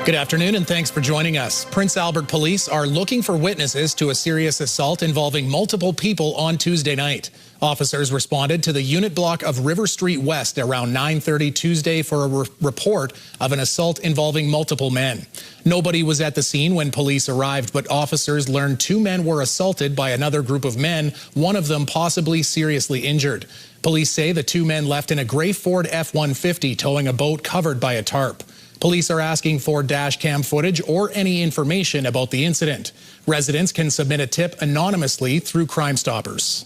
Good afternoon and thanks for joining us. Prince Albert police are looking for witnesses to a serious assault involving multiple people on Tuesday night. Officers responded to the unit block of River Street West around 9:30 Tuesday for a report of an assault involving multiple men. Nobody was at the scene when police arrived, but officers learned two men were assaulted by another group of men, one of them possibly seriously injured. Police say the two men left in a gray Ford F-150 towing a boat covered by a tarp. Police are asking for dash cam footage or any information about the incident. Residents can submit a tip anonymously through Crime Stoppers.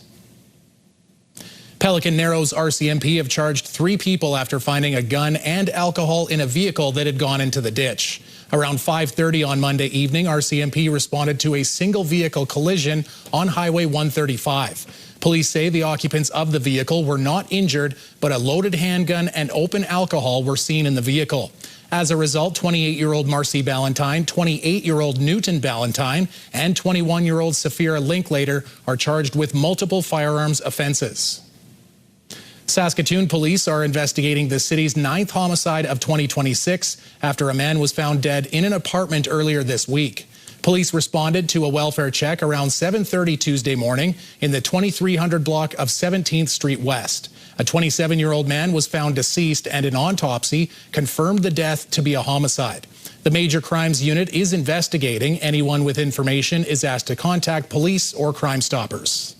Pelican Narrows RCMP have charged 3 people after finding a gun and alcohol in a vehicle that had gone into the ditch. Around 5:30 on Monday evening, RCMP responded to a single vehicle collision on Highway 135. Police say the occupants of the vehicle were not injured, but a loaded handgun and open alcohol were seen in the vehicle. As a result, 28-year-old Marcy Ballantyne, 28-year-old Newton Ballantyne, and 21-year-old Saphira Linklater are charged with multiple firearms offenses. Saskatoon police are investigating the city's 9th homicide of 2026 after a man was found dead in an apartment earlier this week. Police responded to a welfare check around 7:30 Tuesday morning in the 2300 block of 17th Street West. A 27-year-old man was found deceased and an autopsy confirmed the death to be a homicide. The Major Crimes Unit is investigating. Anyone with information is asked to contact police or Crime Stoppers.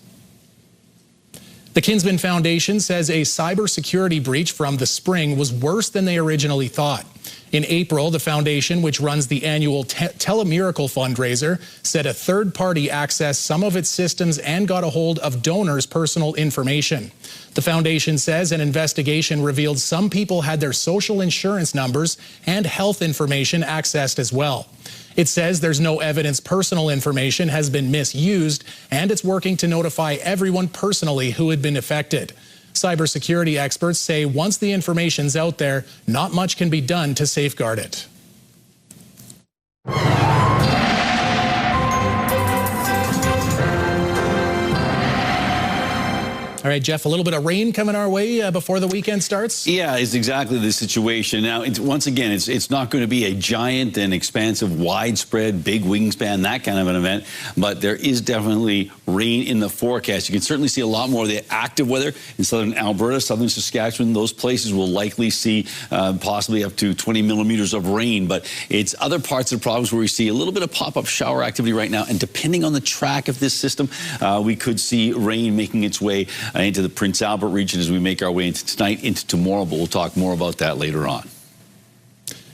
The Kinsmen Foundation says a cybersecurity breach from the spring was worse than they originally thought. In April, the foundation, which runs the annual Telemiracle fundraiser, said a third party accessed some of its systems and got a hold of donors' personal information. The foundation says an investigation revealed some people had their social insurance numbers and health information accessed as well. It says there's no evidence personal information has been misused, and it's working to notify everyone personally who had been affected. Cybersecurity experts say once the information's out there, not much can be done to safeguard it. All right, Jeff, a little bit of rain coming our way before the weekend starts? Yeah, it's exactly the situation. Now, once again, it's not going to be a giant and expansive, widespread, big wingspan, that kind of an event, but there is definitely rain in the forecast. You can certainly see a lot more of the active weather in southern Alberta, southern Saskatchewan. Those places will likely see possibly up to 20 millimeters of rain, but it's other parts of the province where we see a little bit of pop-up shower activity right now, and depending on the track of this system, we could see rain making its way into the Prince Albert region as we make our way into tonight, into tomorrow, but we'll talk more about that later on.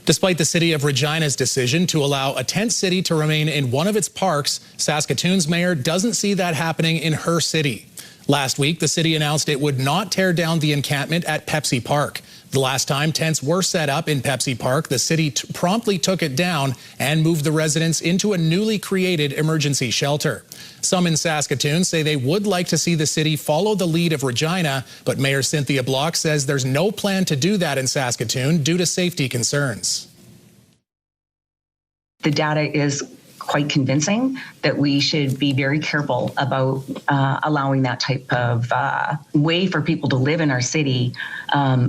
Despite the city of Regina's decision to allow a tent city to remain in one of its parks, Saskatoon's mayor doesn't see that happening in her city. Last week, the city announced it would not tear down the encampment at Pepsi Park. The last time tents were set up in Pepsi Park, the city promptly took it down and moved the residents into a newly created emergency shelter. Some in Saskatoon say they would like to see the city follow the lead of Regina, but Mayor Cynthia Block says there's no plan to do that in Saskatoon due to safety concerns. The data is quite convincing that we should be very careful about allowing that type of way for people to live in our city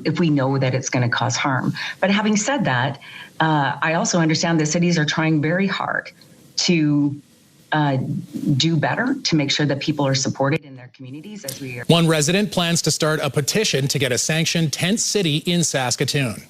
if we know that it's going to cause harm. But having said that, I also understand the cities are trying very hard to do better to make sure that people are supported in their communities as we are. One resident plans to start a petition to get a sanctioned tent city in Saskatoon.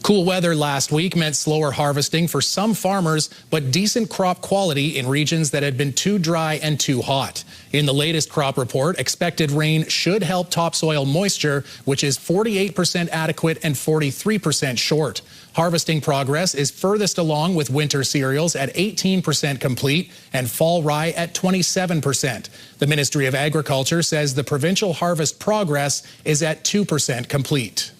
Cool weather last week meant slower harvesting for some farmers, but decent crop quality in regions that had been too dry and too hot. In the latest crop report, expected rain should help topsoil moisture, which is 48% adequate and 43% short. Harvesting progress is furthest along with winter cereals at 18% complete and fall rye at 27%. The Ministry of Agriculture says the provincial harvest progress is at 2% complete.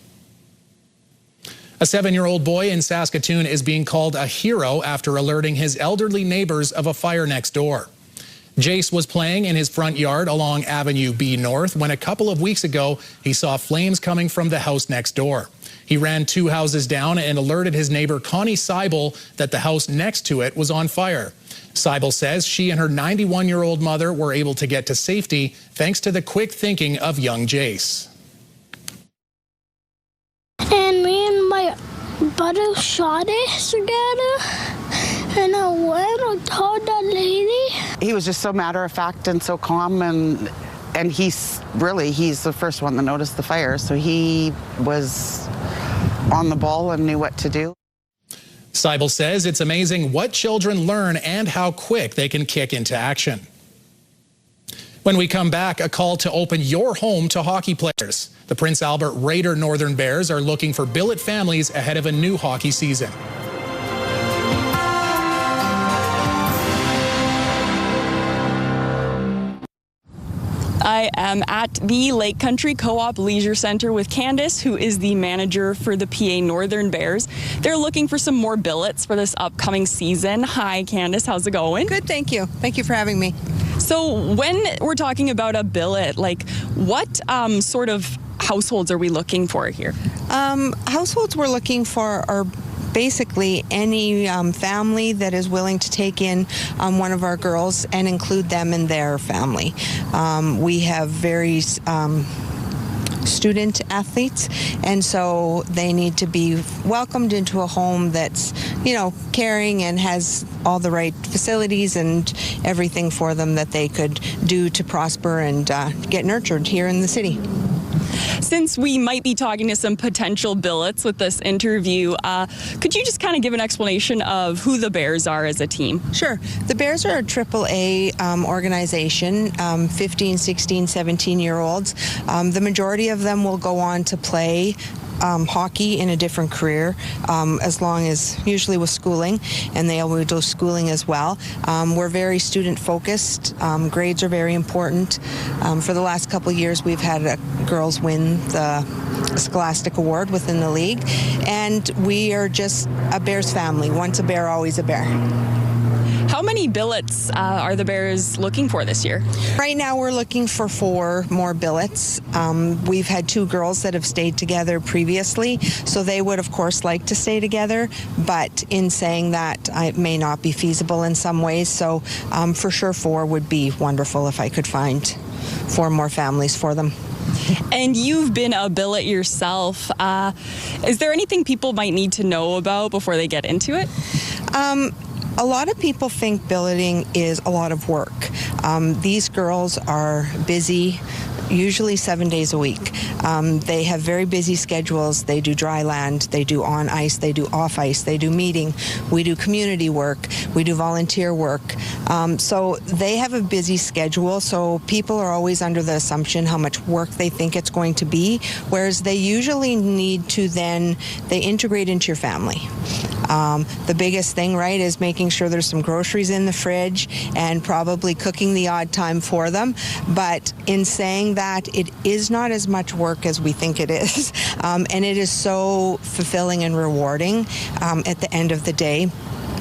A 7-year-old boy in Saskatoon is being called a hero after alerting his elderly neighbors of a fire next door. Jace was playing in his front yard along Avenue B North when a couple of weeks ago he saw flames coming from the house next door. He ran 2 houses down and alerted his neighbor Connie Seibel that the house next to it was on fire. Seibel says she and her 91-year-old mother were able to get to safety thanks to the quick thinking of young Jace. And me and my but I shot it together, and I went and told that lady. He was just so matter-of-fact and so calm, and he's the first one that noticed the fire, so he was on the ball and knew what to do. Seibel says it's amazing what children learn and how quick they can kick into action. When we come back, a call to open your home to hockey players. The Prince Albert Raider Northern Bears are looking for billet families ahead of a new hockey season. I am at the Lake Country Co-op Leisure Center with Candace, who is the manager for the PA Northern Bears. They're looking for some more billets for this upcoming season. Hi, Candace. How's it going? Good, thank you. Thank you for having me. So when we're talking about a billet, like what sort of households are we looking for here? Households we're looking for are basically any family that is willing to take in one of our girls and include them in their family. We have very student athletes, and so they need to be welcomed into a home that's, caring and has all the right facilities and everything for them that they could do to prosper and get nurtured here in the city. Since we might be talking to some potential billets with this interview, could you just kind of give an explanation of who the Bears are as a team? Sure. The Bears are a AAA organization, 15, 16, 17-year-olds. The majority of them will go on to play hockey in a different career, as long as usually with schooling, and they always do schooling as well. We're very student focused. Grades are very important. For the last couple of years, we've had girls win the Scholastic Award within the league, and we are just a Bears family. Once a Bear, always a Bear. How many billets are the Bears looking for this year? Right now we're looking for 4 more billets. We've had 2 girls that have stayed together previously, so they would of course like to stay together, but in saying that, it may not be feasible in some ways, so for sure 4 would be wonderful if I could find 4 more families for them. And you've been a billet yourself. Is there anything people might need to know about before they get into it? A lot of people think billeting is a lot of work. These girls are busy, usually 7 days a week. They have very busy schedules. They do dry land, they do on ice, they do off ice, they do meeting, we do community work, we do volunteer work. So they have a busy schedule, so people are always under the assumption how much work they think it's going to be, whereas they usually need to they integrate into your family. The biggest thing, right, is making sure there's some groceries in the fridge and probably cooking the odd time for them. But in saying that, it is not as much work as we think it is. And it is so fulfilling and rewarding at the end of the day.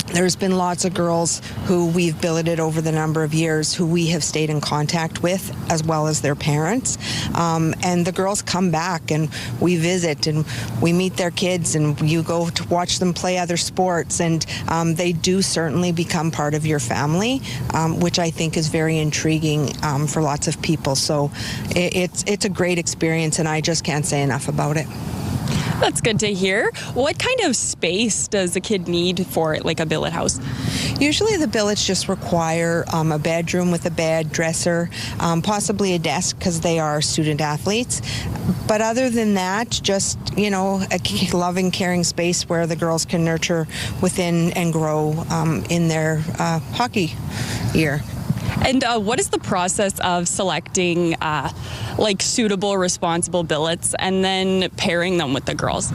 There's been lots of girls who we've billeted over the number of years who we have stayed in contact with, as well as their parents. And the girls come back and we visit and we meet their kids and you go to watch them play other sports, and they do certainly become part of your family, which I think is very intriguing for lots of people. So it's a great experience, and I just can't say enough about it. That's good to hear. What kind of space does a kid need for like a billet house? Usually the billets just require a bedroom with a bed, dresser, possibly a desk because they are student athletes. But other than that, just, a loving, caring space where the girls can nurture within and grow in their hockey year. And what is the process of selecting suitable, responsible billets and then pairing them with the girls?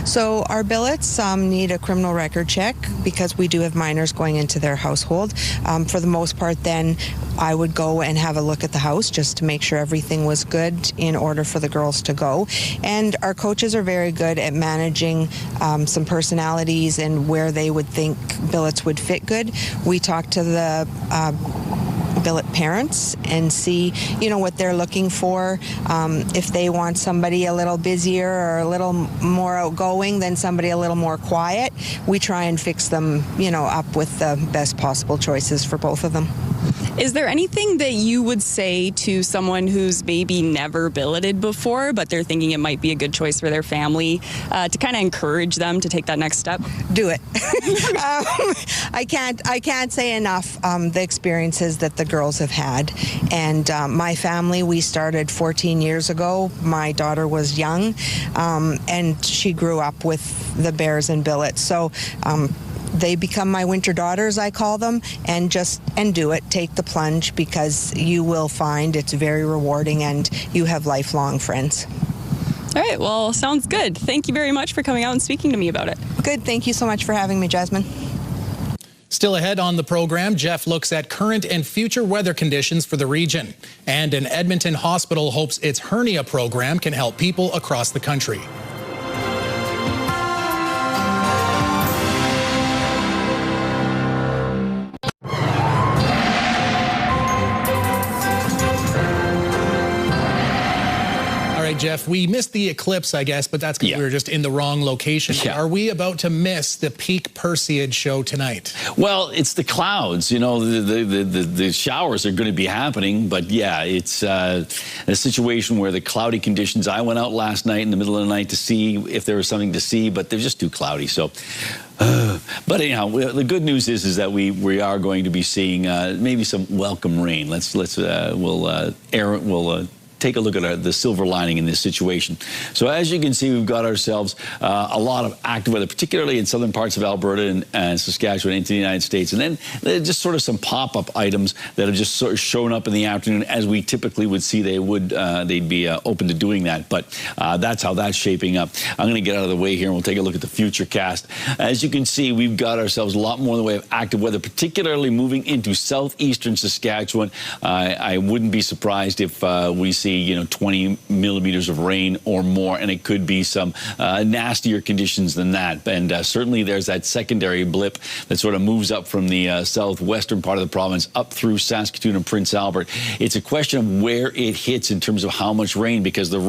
So our billets need a criminal record check because we do have minors going into their household. For the most part, then I would go and have a look at the house just to make sure everything was good in order for the girls to go. And our coaches are very good at managing some personalities and where they would think billets would fit good. We talk to the billet parents and see, what they're looking for. If they want somebody a little busier or a little more outgoing than somebody a little more quiet, we try and fix them, up with the best possible choices for both of them. Is there anything that you would say to someone who's maybe never billeted before, but they're thinking it might be a good choice for their family, to kind of encourage them to take that next step? Do it. I can't say enough the experiences that the girls have had. And my family, we started 14 years ago. My daughter was young, and she grew up with the bears and billets. So they become my winter daughters, I call them, and do it. Take the plunge, because you will find it's very rewarding and you have lifelong friends. All right, well, sounds good. Thank you very much for coming out and speaking to me about it. Good. Thank you so much for having me, Jasmine. Still ahead on the program, Jeff looks at current and future weather conditions for the region. And an Edmonton hospital hopes its hernia program can help people across the country. Jeff, we missed the eclipse, I guess, but that's because we were just in the wrong location. Yeah. Are we about to miss the peak Perseid show tonight? Well, it's the clouds. You know, the showers are going to be happening, but yeah, it's a situation where the cloudy conditions. I went out last night in the middle of the night to see if there was something to see, but they're just too cloudy. So. But anyhow, the good news is that we are going to be seeing maybe some welcome rain. We'll take a look at the silver lining in this situation. So as you can see, we've got ourselves a lot of active weather, particularly in southern parts of Alberta and Saskatchewan into the United States. And then just sort of some pop-up items that have just sort of shown up in the afternoon, as we typically would see they'd be open to doing that. But that's how that's shaping up. I'm going to get out of the way here and we'll take a look at the future cast. As you can see, we've got ourselves a lot more in the way of active weather, particularly moving into southeastern Saskatchewan. I wouldn't be surprised if we see 20 millimeters of rain or more, and it could be some nastier conditions than that. And certainly there's that secondary blip that sort of moves up from the southwestern part of the province up through Saskatoon and Prince Albert. It's a question of where it hits in terms of how much rain, because the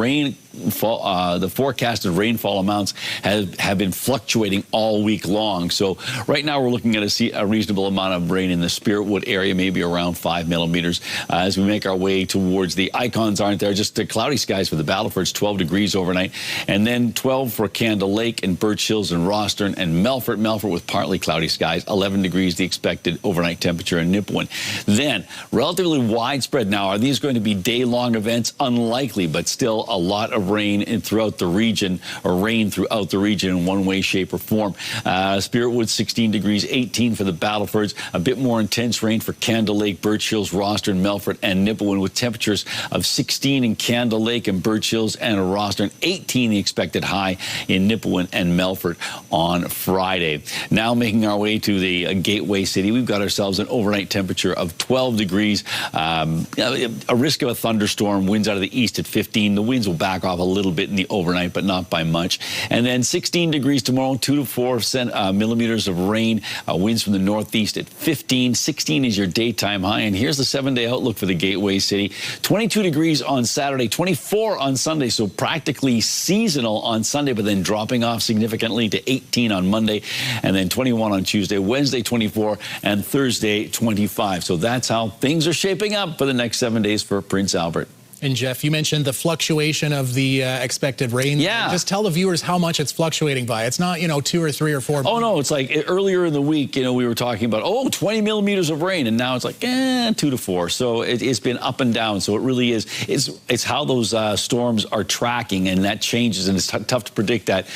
forecasted rainfall amounts have been fluctuating all week long. So right now we're looking at a reasonable amount of rain in the Spiritwood area, maybe around 5 millimeters. As we make our way towards the icons, aren't there? Just cloudy skies for the Battlefords, 12 degrees overnight, and then 12 for Candle Lake and Birch Hills and Rostern and Melfort with partly cloudy skies, 11 degrees the expected overnight temperature in Nipawin. Then relatively widespread. Now, are these going to be day-long events? Unlikely, but still a lot of rain throughout the region, or rain throughout the region in one way, shape, or form. Spiritwood, 16 degrees, 18 for the Battlefords. A bit more intense rain for Candle Lake, Birch Hills, Rostern, Melfort, and Nipawin, with temperatures of 16 in Candle Lake and Birch Hills and Rostern, 18 the expected high in Nipawin and Melfort on Friday. Now making our way to the gateway city, we've got ourselves an overnight temperature of 12 degrees. A risk of a thunderstorm, winds out of the east at 15. The winds will back off a little bit in the overnight, but not by much. And then 16 degrees tomorrow, 2 to 4 millimeters of rain, winds from the northeast at 15. 16 is your daytime high. And here's the 7-day outlook for the gateway city. 22 degrees on Saturday, 24 on Sunday, so practically seasonal on Sunday, but then dropping off significantly to 18 on Monday, and then 21 on Tuesday, Wednesday 24, and Thursday 25. So that's how things are shaping up for the next 7 days for Prince Albert. And Jeff, you mentioned the fluctuation of the expected rain. Yeah. Just tell the viewers how much it's fluctuating by. It's not, 2 or 3 or 4. Oh, no, it's like earlier in the week, we were talking about, 20 millimeters of rain. And now it's like, 2 to 4. So it's been up and down. So it really is. It's how those storms are tracking, and that changes. And it's tough to predict that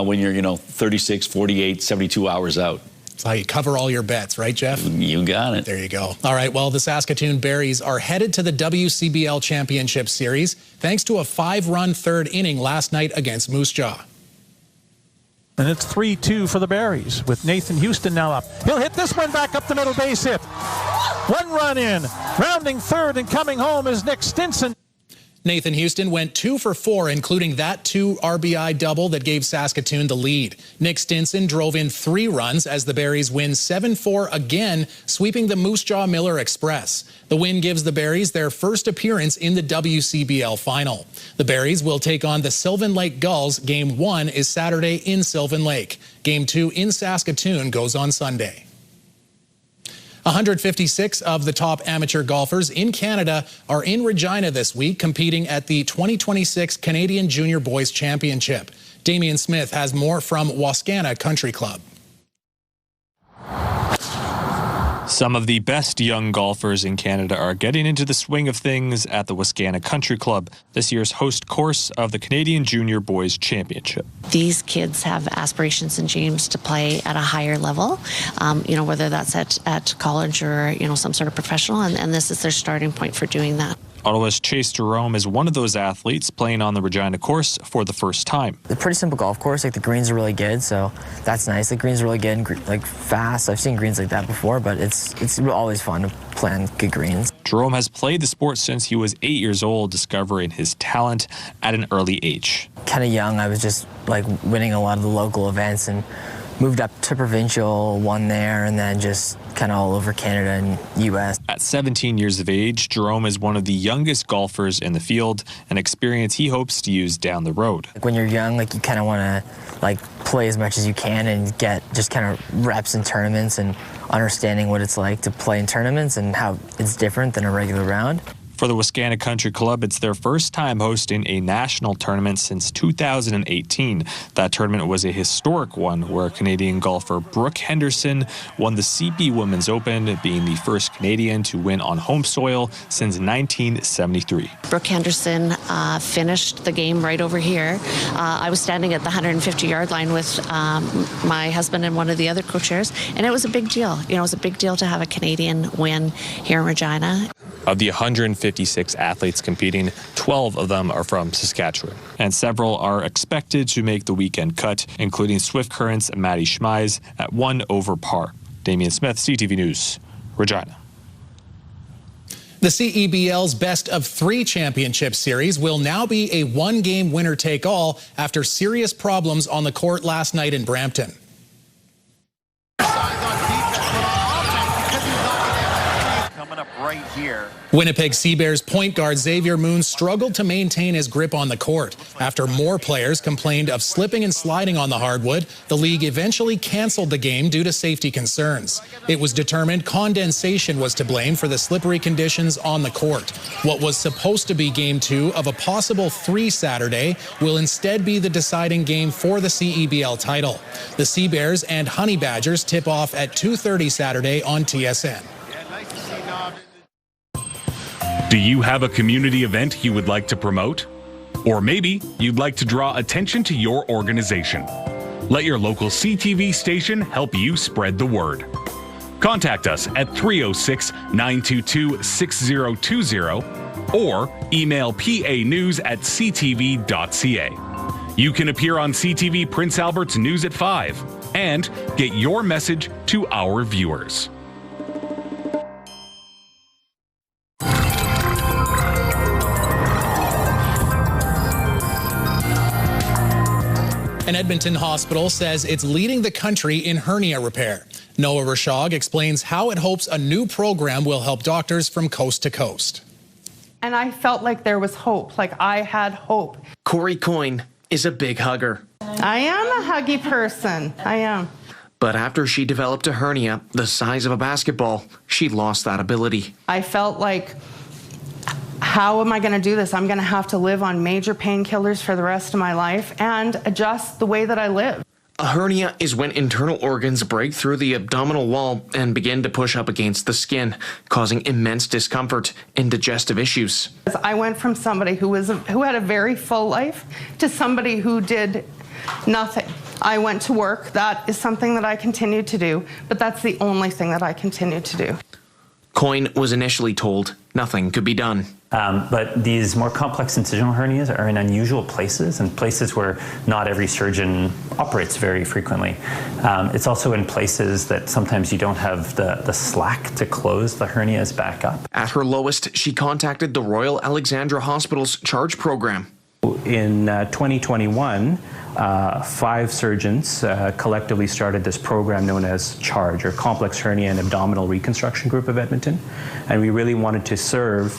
when you're, 36, 48, 72 hours out. That's how you cover all your bets, right, Jeff? You got it. There you go. All right, well, the Saskatoon Berries are headed to the WCBL Championship Series thanks to a 5-run third inning last night against Moose Jaw. And it's 3-2 for the Berries, with Nathan Houston now up. He'll hit this one back up the middle, base hit. 1 run in. Rounding third and coming home is Nick Stinson. Nathan Houston went 2 for 4, including that 2 RBI double that gave Saskatoon the lead. Nick Stinson drove in 3 runs as the Berries win 7-4 again, sweeping the Moose Jaw Miller Express. The win gives the Berries their first appearance in the WCBL final. The Berries will take on the Sylvan Lake Gulls. Game 1 is Saturday in Sylvan Lake. Game 2 in Saskatoon goes on Sunday. 156 of the top amateur golfers in Canada are in Regina this week, competing at the 2026 Canadian Junior Boys Championship. Damian Smith has more from Wascana Country Club. Some of the best young golfers in Canada are getting into the swing of things at the Wascana Country Club, this year's host course of the Canadian Junior Boys Championship. These kids have aspirations and dreams to play at a higher level, whether that's at college or, some sort of professional, and this is their starting point for doing that. Ottawa's Chase Jerome is one of those athletes playing on the Regina course for the first time. It's a pretty simple golf course. Like, the greens are really good, so that's nice. The greens are really good and fast. I've seen greens like that before, but it's always fun to play on good greens. Jerome has played the sport since he was 8 years old, discovering his talent at an early age. Kind of young, I was just winning a lot of the local events and moved up to provincial, won there, and then just kind of all over Canada and U.S. At 17 years of age, Jerome is one of the youngest golfers in the field, an experience he hopes to use down the road. When you're young, you kind of want to play as much as you can and get just kind of reps in tournaments and understanding what it's like to play in tournaments and how it's different than a regular round. For the Wascana Country Club, it's their first time hosting a national tournament since 2018. That tournament was a historic one where Canadian golfer Brooke Henderson won the CP Women's Open, being the first Canadian to win on home soil since 1973. Brooke Henderson finished the game right over here. I was standing at the 150-yard line with my husband and one of the other co-chairs, and it was a big deal. It was a big deal to have a Canadian win here in Regina. Of the 156 athletes competing, 12 of them are from Saskatchewan, and several are expected to make the weekend cut, including Swift Current's Maddie Schmeis at 1 over par. Damian Smith, CTV News, Regina. The CEBL's Best of 3 Championship Series will now be a one-game winner-take-all after serious problems on the court last night in Brampton. Right here. Winnipeg Sea-Bears point guard Xavier Moon struggled to maintain his grip on the court. After more players complained of slipping and sliding on the hardwood, the league eventually canceled the game due to safety concerns. It was determined condensation was to blame for the slippery conditions on the court. What was supposed to be Game 2 of a possible 3 Saturday will instead be the deciding game for the CEBL title. The Sea-Bears and Honey Badgers tip off at 2:30 Saturday on TSN. Do you have a community event you would like to promote? Or maybe you'd like to draw attention to your organization. Let your local CTV station help you spread the word. Contact us at 306-922-6020 or email panews@ctv.ca. You can appear on CTV Prince Albert's News at 5 and get your message to our viewers. An Edmonton hospital says it's leading the country in hernia repair. Noah Rashog explains how it hopes a new program will help doctors from coast to coast. And I felt like there was hope, like I had hope. Corey Coyne is a big hugger. I am a huggy person, I am. But after she developed a hernia the size of a basketball, she lost that ability. I felt like, how am I going to do this? I'm going to have to live on major painkillers for the rest of my life and adjust the way that I live. A hernia is when internal organs break through the abdominal wall and begin to push up against the skin, causing immense discomfort and digestive issues. I went from somebody who had a very full life to somebody who did nothing. I went to work. That is something that I continue to do, but that's the only thing that I continue to do. Coyne was initially told nothing could be done. But these more complex incisional hernias are in unusual places and places where not every surgeon operates very frequently. It's also in places that sometimes you don't have the slack to close the hernias back up. At her lowest, she contacted the Royal Alexandra Hospital's CHARGE program. In 2021, 5 surgeons collectively started this program known as CHARGE, or Complex Hernia and Abdominal Reconstruction Group of Edmonton. And we really wanted to serve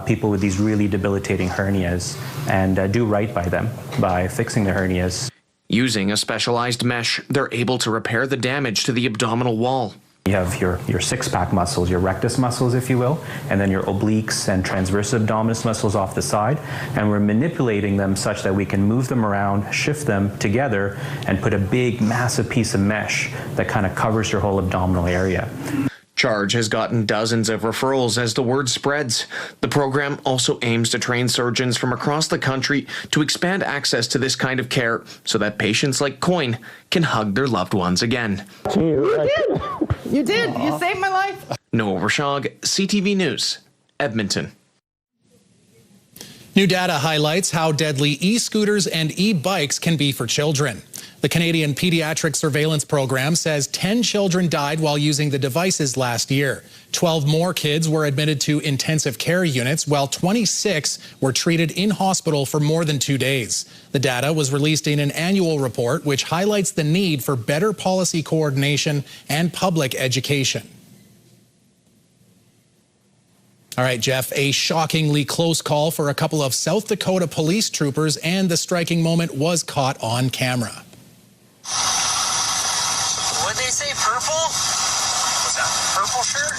people with these really debilitating hernias and do right by them by fixing their hernias. Using a specialized mesh, they're able to repair the damage to the abdominal wall. You have your six-pack muscles, your rectus muscles, if you will, and then your obliques and transverse abdominis muscles off the side. And we're manipulating them such that we can move them around, shift them together, and put a big, massive piece of mesh that kind of covers your whole abdominal area. Charge has gotten dozens of referrals as the word spreads. The program also aims to train surgeons from across the country to expand access to this kind of care so that patients like Coyne can hug their loved ones again. You did! You did! You saved my life! Noah Rashog, CTV News, Edmonton. New data highlights how deadly e-scooters and e-bikes can be for children. The Canadian Pediatric Surveillance Program says 10 children died while using the devices last year. 12 more kids were admitted to intensive care units, while 26 were treated in hospital for more than 2 days. The data was released in an annual report, which highlights the need for better policy coordination and public education. All right, Jeff, a shockingly close call for a couple of South Dakota police troopers, and the striking moment was caught on camera. What'd they say, purple? Was that purple shirt?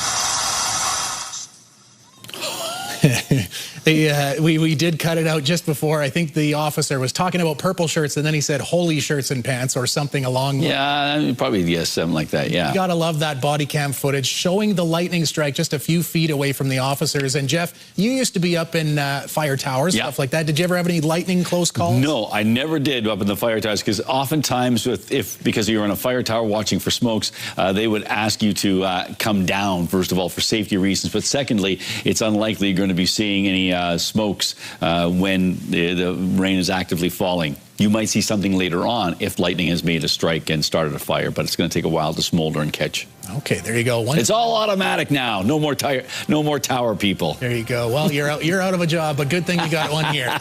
We did cut it out just before. I think the officer was talking about purple shirts, and then he said holy shirts and pants or something along. Yeah, probably yes, something like that. Yeah, you gotta love that body cam footage showing the lightning strike just a few feet away from the officers. And Jeff, you used to be up in fire towers, stuff like that. Did you ever have any lightning close calls? No, I never did up in the fire towers, because oftentimes because you're in a fire tower watching for smokes, they would ask you to come down, first of all, for safety reasons, but secondly, it's unlikely you're going to be seeing any smokes when the rain is actively falling. You might see something later on if lightning has made a strike and started a fire, but it's going to take a while to smolder and catch. Okay, there you go. It's all automatic now. No more tower people. There you go. Well, you're out of a job, but good thing you got one here.